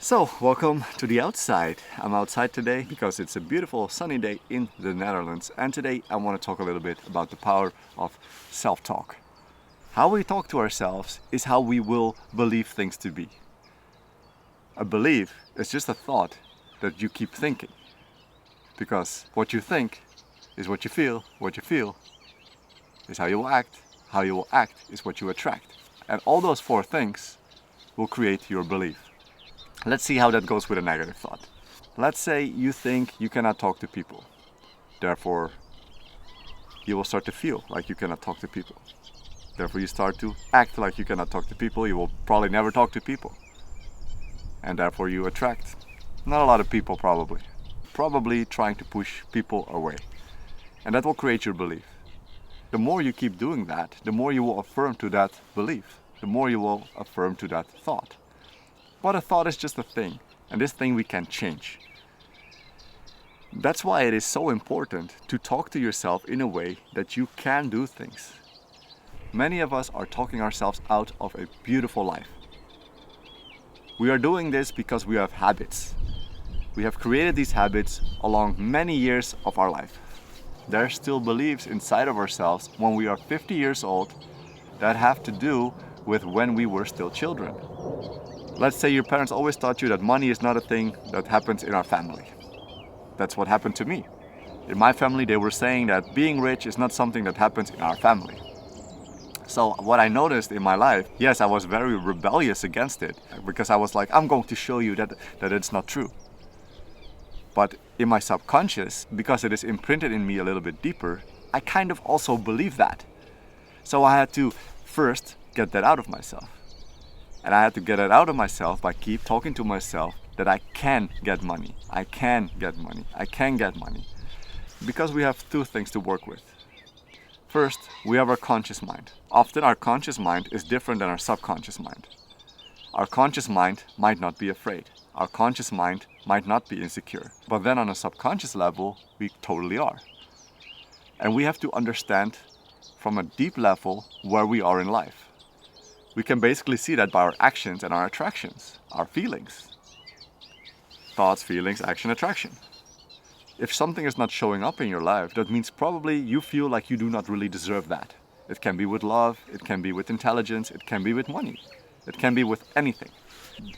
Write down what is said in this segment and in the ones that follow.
So, welcome to the outside. I'm outside today because it's a beautiful sunny day in the Netherlands, and today I want to talk a little bit about the power of self-talk. How we talk to ourselves is how we will believe things to be. A belief is just a thought that you keep thinking, because what you think is what you feel is how you will act is what you attract, and all those four things will create your belief. Let's see how that goes with a negative thought. Let's say you think you cannot talk to people. Therefore, you will start to feel like you cannot talk to people. Therefore, you start to act like you cannot talk to people. You will probably never talk to people. And therefore, you attract not a lot of people probably. Probably trying to push people away. And that will create your belief. The more you keep doing that, the more you will affirm to that belief. The more you will affirm to that thought. But a thought is just a thing, and this thing we can change. That's why it is so important to talk to yourself in a way that you can do things. Many of us are talking ourselves out of a beautiful life. We are doing this because we have habits. We have created these habits along many years of our life. There are still beliefs inside of ourselves when we are 50 years old that have to do with when we were still children. Let's say your parents always taught you that money is not a thing that happens in our family. That's what happened to me. In my family, they were saying that being rich is not something that happens in our family. So what I noticed in my life, yes, I was very rebellious against it because I was like, I'm going to show you that it's not true. But in my subconscious, because it is imprinted in me a little bit deeper, I kind of also believe that. So I had to first get that out of myself. And I had to get it out of myself by keep talking to myself that I can get money. I can get money. I can get money. Because we have two things to work with. First, we have our conscious mind. Often our conscious mind is different than our subconscious mind. Our conscious mind might not be afraid. Our conscious mind might not be insecure. But then on a subconscious level, we totally are. And we have to understand from a deep level where we are in life. We can basically see that by our actions and our attractions, our feelings. Thoughts, feelings, action, attraction. If something is not showing up in your life, that means probably you feel like you do not really deserve that. It can be with love, it can be with intelligence, it can be with money. It can be with anything.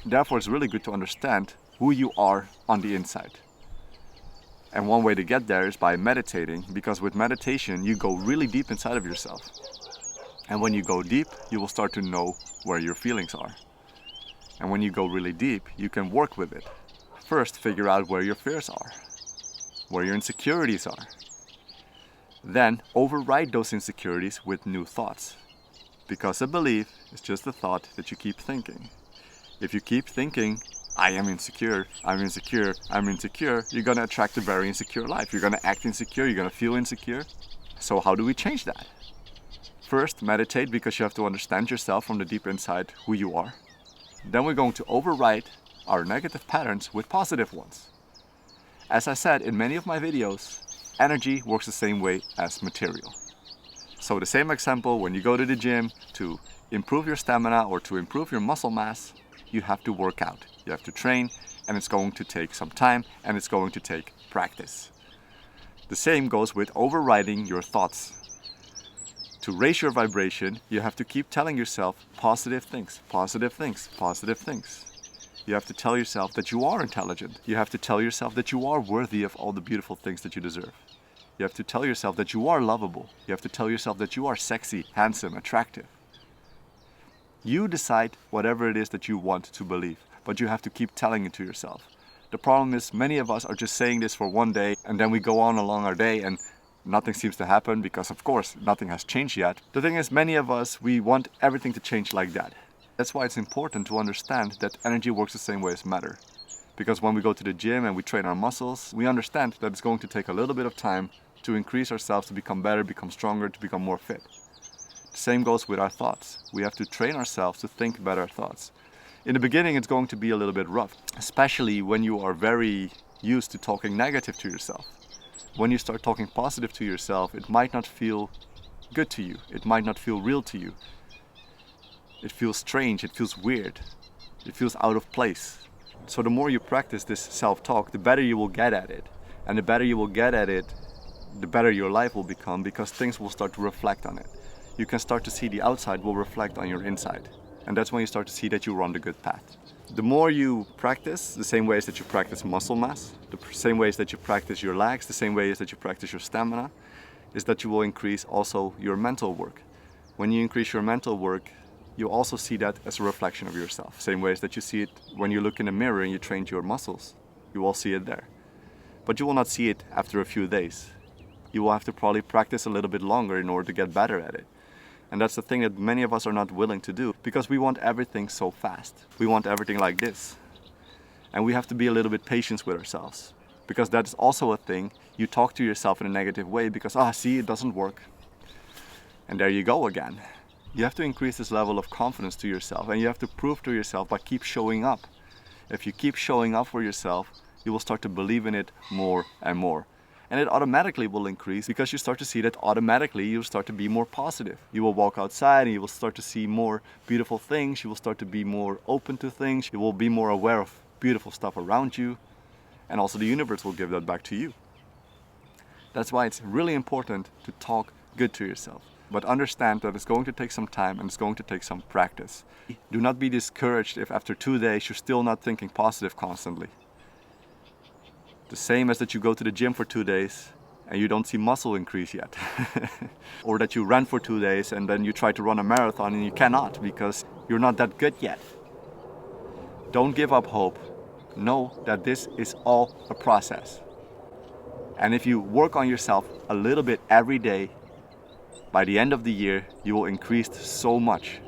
Therefore, it's really good to understand who you are on the inside. And one way to get there is by meditating, because with meditation, you go really deep inside of yourself. And when you go deep, you will start to know where your feelings are. And when you go really deep, you can work with it. First, figure out where your fears are, where your insecurities are. Then, override those insecurities with new thoughts. Because a belief is just a thought that you keep thinking. If you keep thinking, I am insecure, I'm insecure, I'm insecure, you're going to attract a very insecure life. You're going to act insecure, you're going to feel insecure. So how do we change that? First, meditate, because you have to understand yourself from the deep inside who you are. Then we're going to override our negative patterns with positive ones. As I said in many of my videos, energy works the same way as material. So the same example, when you go to the gym to improve your stamina or to improve your muscle mass, you have to work out. You have to train, and it's going to take some time, and it's going to take practice. The same goes with overriding your thoughts. To raise your vibration, you have to keep telling yourself positive things, positive things, positive things. You have to tell yourself that you are intelligent. You have to tell yourself that you are worthy of all the beautiful things that you deserve. You have to tell yourself that you are lovable. You have to tell yourself that you are sexy, handsome, attractive. You decide whatever it is that you want to believe, but you have to keep telling it to yourself. The problem is many of us are just saying this for one day, and then we go on along our day and nothing seems to happen because, of course, nothing has changed yet. The thing is, many of us, we want everything to change like that. That's why it's important to understand that energy works the same way as matter. Because when we go to the gym and we train our muscles, we understand that it's going to take a little bit of time to increase ourselves, to become better, become stronger, to become more fit. The same goes with our thoughts. We have to train ourselves to think better thoughts. In the beginning, it's going to be a little bit rough, especially when you are very used to talking negative to yourself. When you start talking positive to yourself, it might not feel good to you. It might not feel real to you. It feels strange. It feels weird. It feels out of place. So the more you practice this self-talk, the better you will get at it. And the better you will get at it, the better your life will become, because things will start to reflect on it. You can start to see the outside will reflect on your inside. And that's when you start to see that you're on the good path. The more you practice, the same ways that you practice muscle mass, the same ways that you practice your legs, the same ways that you practice your stamina, is that you will increase also your mental work. When you increase your mental work, you also see that as a reflection of yourself. Same ways that you see it when you look in the mirror and you train your muscles. You will see it there. But you will not see it after a few days. You will have to probably practice a little bit longer in order to get better at it. And that's the thing that many of us are not willing to do, because we want everything so fast. We want everything like this. And we have to be a little bit patient with ourselves, because that is also a thing. You talk to yourself in a negative way because, see, it doesn't work. And there you go again. You have to increase this level of confidence to yourself, and you have to prove to yourself by keep showing up. If you keep showing up for yourself, you will start to believe in it more and more. And it automatically will increase, because you start to see that automatically you'll start to be more positive. You will walk outside and you will start to see more beautiful things. You will start to be more open to things. You will be more aware of beautiful stuff around you. And also the universe will give that back to you. That's why it's really important to talk good to yourself. But understand that it's going to take some time and it's going to take some practice. Do not be discouraged if after 2 days you're still not thinking positive constantly. The same as that you go to the gym for 2 days and you don't see muscle increase yet. Or that you ran for 2 days and then you try to run a marathon and you cannot because you're not that good yet. Don't give up hope. Know that this is all a process. And if you work on yourself a little bit every day, by the end of the year, you will increase so much.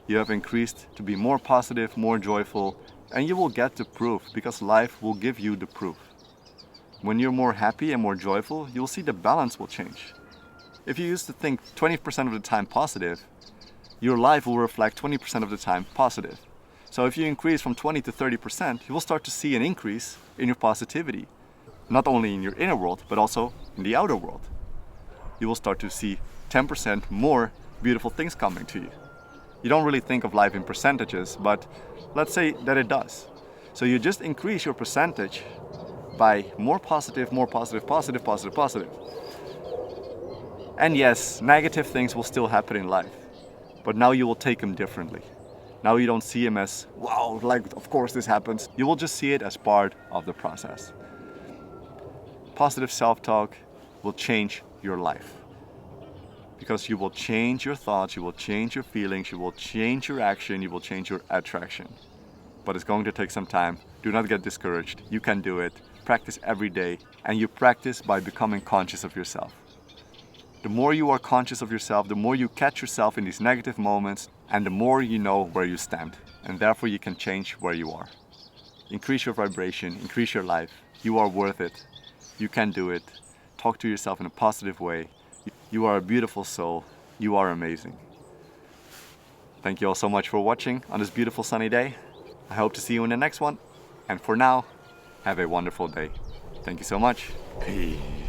You have increased to be more positive, more joyful, and you will get the proof, because life will give you the proof. When you're more happy and more joyful, you'll see the balance will change. If you used to think 20% of the time positive, your life will reflect 20% of the time positive. So if you increase from 20 to 30%, you will start to see an increase in your positivity. Not only in your inner world, but also in the outer world. You will start to see 10% more beautiful things coming to you. You don't really think of life in percentages, but let's say that it does. So you just increase your percentage by more positive, positive, positive. And yes, negative things will still happen in life, but now you will take them differently. Now you don't see them as, wow, like of course this happens. You will just see it as part of the process. Positive self-talk will change your life. Because you will change your thoughts, you will change your feelings, you will change your action, you will change your attraction. But it's going to take some time. Do not get discouraged. You can do it. Practice every day. And you practice by becoming conscious of yourself. The more you are conscious of yourself, the more you catch yourself in these negative moments, and the more you know where you stand. And therefore you can change where you are. Increase your vibration, increase your life. You are worth it. You can do it. Talk to yourself in a positive way. You are a beautiful soul. You are amazing. Thank you all so much for watching on this beautiful sunny day. I hope to see you in the next one. And for now, have a wonderful day. Thank you so much. Peace.